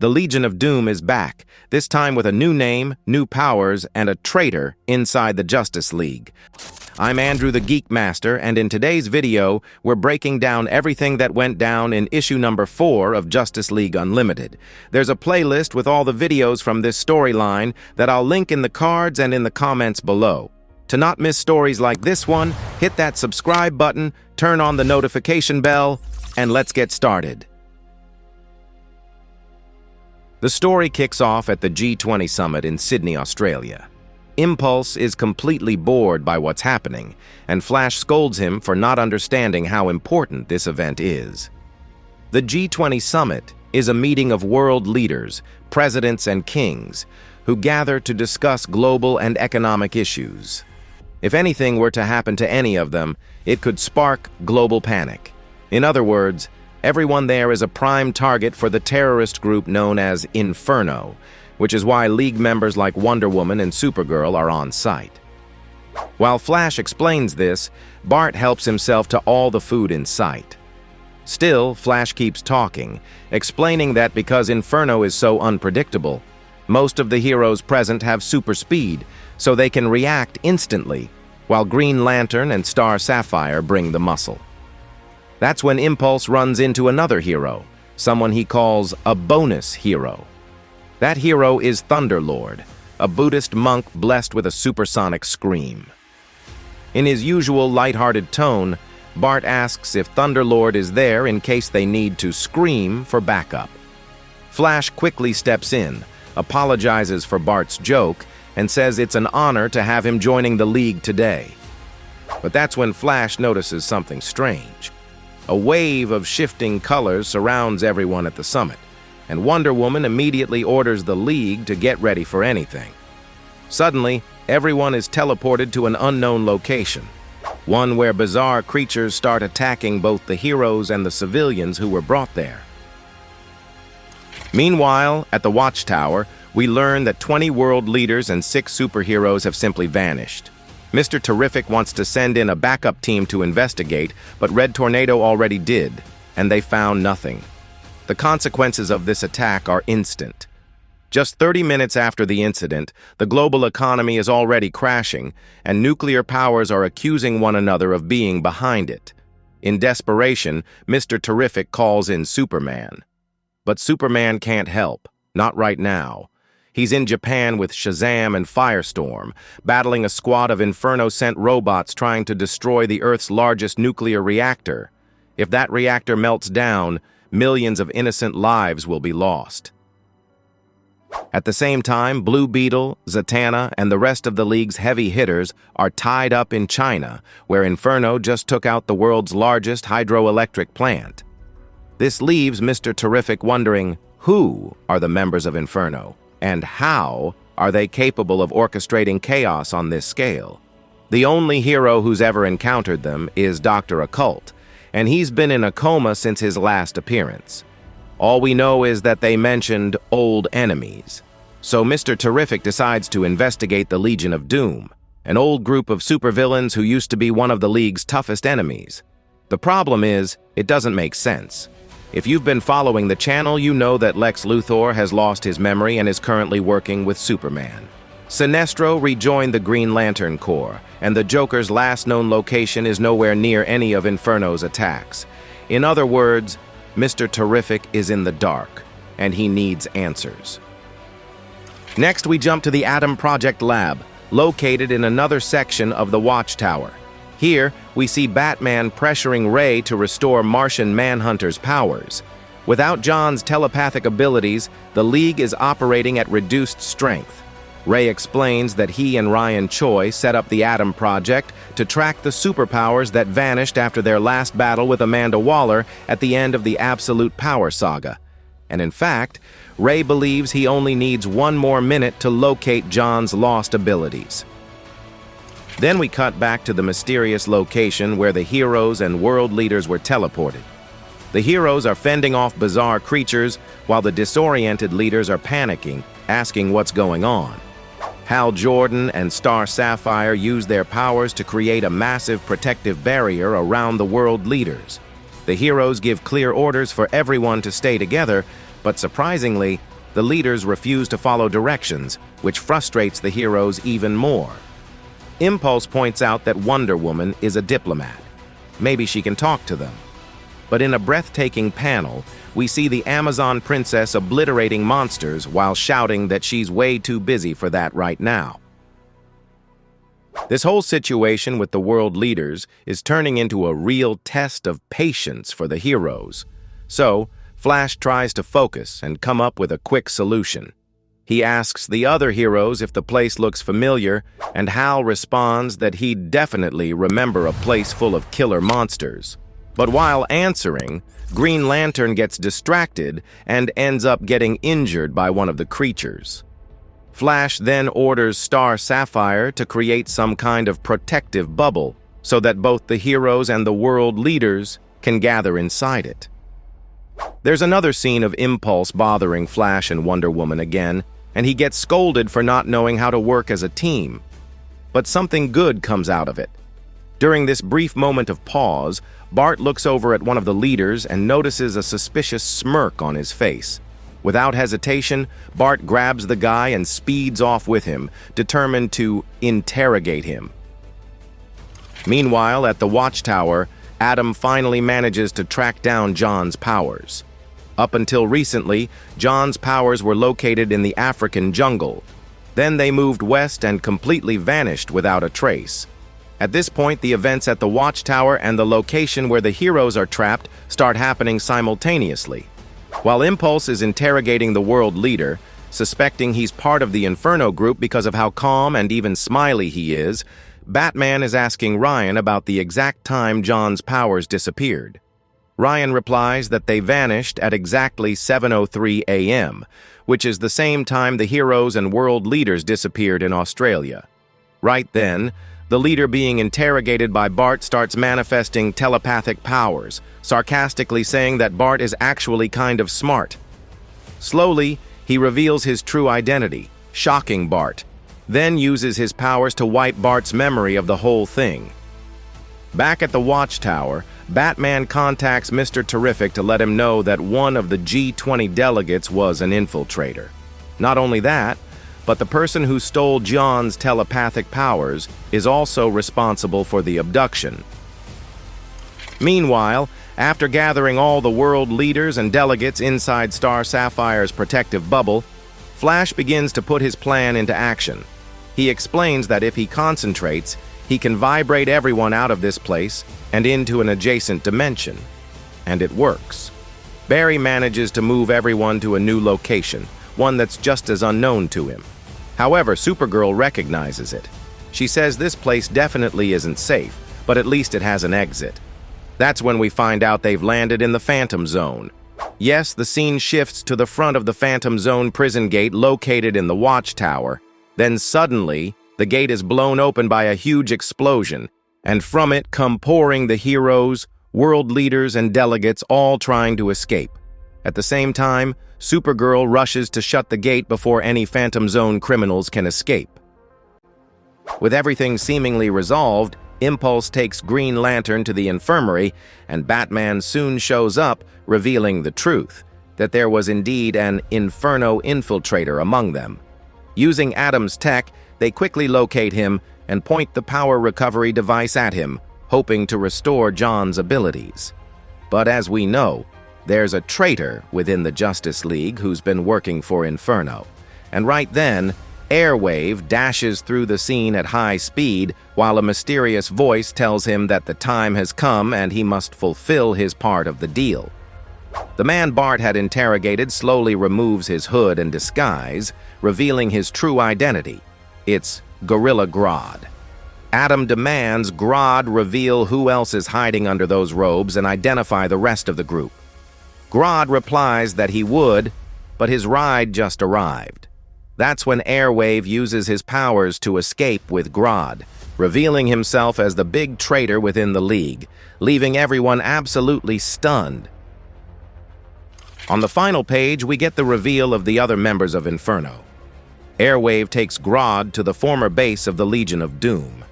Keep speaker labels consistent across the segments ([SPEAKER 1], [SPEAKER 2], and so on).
[SPEAKER 1] The Legion of Doom is back, this time with a new name, new powers, and a traitor inside the Justice League. I'm Andrew the Geek Master, and in today's video, we're breaking down everything that went down in issue number 4 of Justice League Unlimited. There's a playlist with all the videos from this storyline that I'll link in the cards and in the comments below. To not miss stories like this one, hit that subscribe button, turn on the notification bell, and let's get started. The story kicks off at the G20 summit in Sydney, Australia. Impulse is completely bored by what's happening, and Flash scolds him for not understanding how important this event is. The G20 summit is a meeting of world leaders, presidents and kings, who gather to discuss global and economic issues. If anything were to happen to any of them, it could spark global panic. In other words, everyone there is a prime target for the terrorist group known as Inferno, which is why League members like Wonder Woman and Supergirl are on site. While Flash explains this, Bart helps himself to all the food in sight. Still, Flash keeps talking, explaining that because Inferno is so unpredictable, most of the heroes present have super speed, so they can react instantly, while Green Lantern and Star Sapphire bring the muscle. That's when Impulse runs into another hero, someone he calls a bonus hero. That hero is Thunderlord, a Buddhist monk blessed with a supersonic scream. In his usual lighthearted tone, Bart asks if Thunderlord is there in case they need to scream for backup. Flash quickly steps in, apologizes for Bart's joke, and says it's an honor to have him joining the League today. But that's when Flash notices something strange. A wave of shifting colors surrounds everyone at the summit, and Wonder Woman immediately orders the League to get ready for anything. Suddenly, everyone is teleported to an unknown location, one where bizarre creatures start attacking both the heroes and the civilians who were brought there. Meanwhile, at the Watchtower, we learn that 20 world leaders and 6 superheroes have simply vanished. Mr. Terrific wants to send in a backup team to investigate, but Red Tornado already did, and they found nothing. The consequences of this attack are instant. Just 30 minutes after the incident, the global economy is already crashing, and nuclear powers are accusing one another of being behind it. In desperation, Mr. Terrific calls in Superman. But Superman can't help, not right now. He's in Japan with Shazam and Firestorm, battling a squad of Inferno-sent robots trying to destroy the Earth's largest nuclear reactor. If that reactor melts down, millions of innocent lives will be lost. At the same time, Blue Beetle, Zatanna, and the rest of the League's heavy hitters are tied up in China, where Inferno just took out the world's largest hydroelectric plant. This leaves Mr. Terrific wondering, who are the members of Inferno? And how are they capable of orchestrating chaos on this scale? The only hero who's ever encountered them is Dr. Occult, and he's been in a coma since his last appearance. All we know is that they mentioned old enemies. So Mr. Terrific decides to investigate the Legion of Doom, an old group of supervillains who used to be one of the League's toughest enemies. The problem is, it doesn't make sense. If you've been following the channel, you know that Lex Luthor has lost his memory and is currently working with Superman. Sinestro rejoined the Green Lantern Corps, and the Joker's last known location is nowhere near any of Inferno's attacks. In other words, Mr. Terrific is in the dark, and he needs answers. Next, we jump to the Atom Project Lab, located in another section of the Watchtower. Here, we see Batman pressuring Ray to restore Martian Manhunter's powers. Without John's telepathic abilities, the League is operating at reduced strength. Ray explains that he and Ryan Choi set up the Atom Project to track the superpowers that vanished after their last battle with Amanda Waller at the end of the Absolute Power saga. And in fact, Ray believes he only needs 1 more minute to locate John's lost abilities. Then we cut back to the mysterious location where the heroes and world leaders were teleported. The heroes are fending off bizarre creatures, while the disoriented leaders are panicking, asking what's going on. Hal Jordan and Star Sapphire use their powers to create a massive protective barrier around the world leaders. The heroes give clear orders for everyone to stay together, but surprisingly, the leaders refuse to follow directions, which frustrates the heroes even more. Impulse points out that Wonder Woman is a diplomat. Maybe she can talk to them. But in a breathtaking panel, we see the Amazon princess obliterating monsters while shouting that she's way too busy for that right now. This whole situation with the world leaders is turning into a real test of patience for the heroes. So, Flash tries to focus and come up with a quick solution. He asks the other heroes if the place looks familiar, and Hal responds that he'd definitely remember a place full of killer monsters. But while answering, Green Lantern gets distracted and ends up getting injured by one of the creatures. Flash then orders Star Sapphire to create some kind of protective bubble so that both the heroes and the world leaders can gather inside it. There's another scene of Impulse bothering Flash and Wonder Woman again, and he gets scolded for not knowing how to work as a team. But something good comes out of it. During this brief moment of pause, Bart looks over at one of the leaders and notices a suspicious smirk on his face. Without hesitation, Bart grabs the guy and speeds off with him, determined to interrogate him. Meanwhile, at the Watchtower, Adam finally manages to track down John's powers. Up until recently, John's powers were located in the African jungle. Then they moved west and completely vanished without a trace. At this point, the events at the Watchtower and the location where the heroes are trapped start happening simultaneously. While Impulse is interrogating the world leader, suspecting he's part of the Inferno group because of how calm and even smiley he is, Batman is asking Ryan about the exact time John's powers disappeared. Ryan replies that they vanished at exactly 7:03 a.m., which is the same time the heroes and world leaders disappeared in Australia. Right then, the leader being interrogated by Bart starts manifesting telepathic powers, sarcastically saying that Bart is actually kind of smart. Slowly, he reveals his true identity, shocking Bart, then uses his powers to wipe Bart's memory of the whole thing. Back at the Watchtower, Batman contacts Mr. Terrific to let him know that one of the G20 delegates was an infiltrator. Not only that, but the person who stole John's telepathic powers is also responsible for the abduction. Meanwhile, after gathering all the world leaders and delegates inside Star Sapphire's protective bubble, Flash begins to put his plan into action. He explains that if he concentrates, he can vibrate everyone out of this place and into an adjacent dimension. And it works. Barry manages to move everyone to a new location, one that's just as unknown to him. However, Supergirl recognizes it. She says this place definitely isn't safe, but at least it has an exit. That's when we find out they've landed in the Phantom Zone. Yes, the scene shifts to the front of the Phantom Zone prison gate located in the Watchtower. Then suddenly, the gate is blown open by a huge explosion, and from it come pouring the heroes, world leaders, and delegates all trying to escape. At the same time, Supergirl rushes to shut the gate before any Phantom Zone criminals can escape. With everything seemingly resolved, Impulse takes Green Lantern to the infirmary, and Batman soon shows up, revealing the truth, that there was indeed an Inferno infiltrator among them. Using Adam's tech, they quickly locate him and point the power recovery device at him, hoping to restore John's abilities. But as we know, there's a traitor within the Justice League who's been working for Inferno. And right then, Airwave dashes through the scene at high speed while a mysterious voice tells him that the time has come and he must fulfill his part of the deal. The man Bart had interrogated slowly removes his hood and disguise, revealing his true identity. It's Gorilla Grodd. Adam demands Grodd reveal who else is hiding under those robes and identify the rest of the group. Grodd replies that he would, but his ride just arrived. That's when Airwave uses his powers to escape with Grodd, revealing himself as the big traitor within the League, leaving everyone absolutely stunned. On the final page, we get the reveal of the other members of Inferno. Airwave takes Grodd to the former base of the Legion of Doom.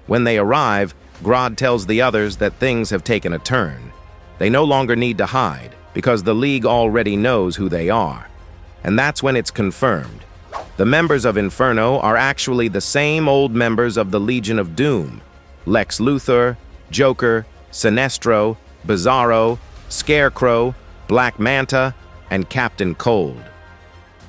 [SPEAKER 1] When they arrive, Grodd tells the others that things have taken a turn. They no longer need to hide, because the League already knows who they are. and that's when it's confirmed. The members of Inferno are actually the same old members of the Legion of Doom: Lex Luthor, Joker, Sinestro, Bizarro, Scarecrow, Black Manta, and Captain Cold.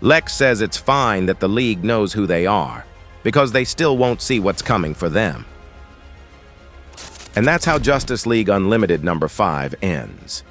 [SPEAKER 1] Lex says it's fine that the League knows who they are, because they still won't see what's coming for them. And that's how Justice League Unlimited number 5 ends.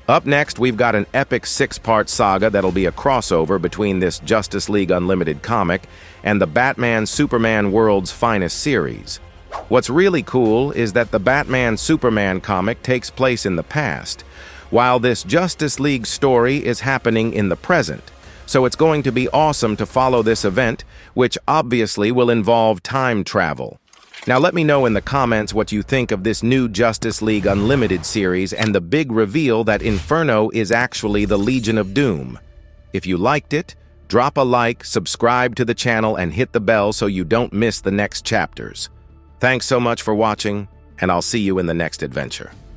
[SPEAKER 1] Up next, we've got an epic 6-part saga that'll be a crossover between this Justice League Unlimited comic and the Batman-Superman World's Finest series. What's really cool is that the Batman-Superman comic takes place in the past, while this Justice League story is happening in the present. So it's going to be awesome to follow this event, which obviously will involve time travel. Now let me know in the comments what you think of this new Justice League Unlimited series and the big reveal that Inferno is actually the Legion of Doom. If you liked it, drop a like, subscribe to the channel, and hit the bell so you don't miss the next chapters. Thanks so much for watching, and I'll see you in the next adventure.